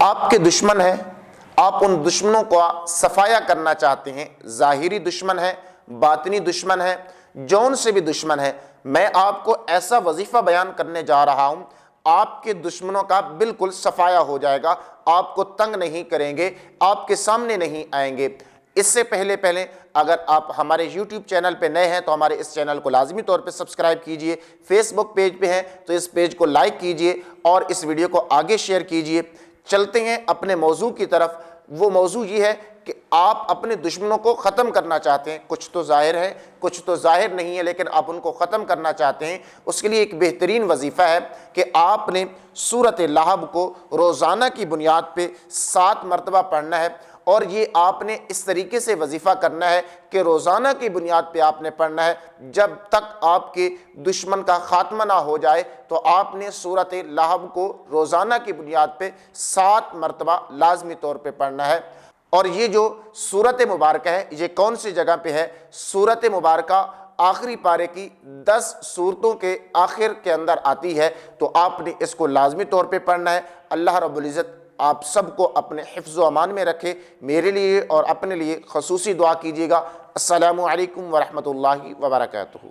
آپ کے دشمن ہیں، آپ ان دشمنوں کو صفایا کرنا چاہتے ہیں، ظاہری دشمن ہے، باطنی دشمن ہے، جون سے بھی دشمن ہے، میں آپ کو ایسا وظیفہ بیان کرنے جا رہا ہوں، آپ کے دشمنوں کا بالکل صفایا ہو جائے گا، آپ کو تنگ نہیں کریں گے، آپ کے سامنے نہیں آئیں گے۔ اس سے پہلے اگر آپ ہمارے یوٹیوب چینل پہ نئے ہیں تو ہمارے اس چینل کو لازمی طور پہ سبسکرائب کیجئے، فیس بک پیج پہ ہیں تو اس پیج کو لائک کیجئے اور اس ویڈیو کو آگے شیئر کیجئے۔ چلتے ہیں اپنے موضوع کی طرف۔ وہ موضوع یہ ہے کہ آپ اپنے دشمنوں کو ختم کرنا چاہتے ہیں، کچھ تو ظاہر ہے کچھ تو ظاہر نہیں ہے، لیکن آپ ان کو ختم کرنا چاہتے ہیں۔ اس کے لیے ایک بہترین وظیفہ ہے کہ آپ نے سورۃ لہب کو روزانہ کی بنیاد پہ 7 مرتبہ پڑھنا ہے، اور یہ آپ نے اس طریقے سے وظیفہ کرنا ہے کہ روزانہ کی بنیاد پہ آپ نے پڑھنا ہے، جب تک آپ کے دشمن کا خاتمہ نہ ہو جائے تو آپ نے سورۃ لہب کو روزانہ کی بنیاد پہ 7 مرتبہ لازمی طور پہ پڑھنا ہے۔ اور یہ جو سورۃ مبارکہ ہے یہ کون سی جگہ پہ ہے؟ سورۃ مبارکہ آخری پارے کی 10 سورتوں کے آخر کے اندر آتی ہے، تو آپ نے اس کو لازمی طور پہ پڑھنا ہے۔ اللہ رب العزت آپ سب کو اپنے حفظ و امان میں رکھے۔ میرے لیے اور اپنے لیے خصوصی دعا کیجیے گا۔ السلام علیکم ورحمۃ اللہ وبرکاتہ۔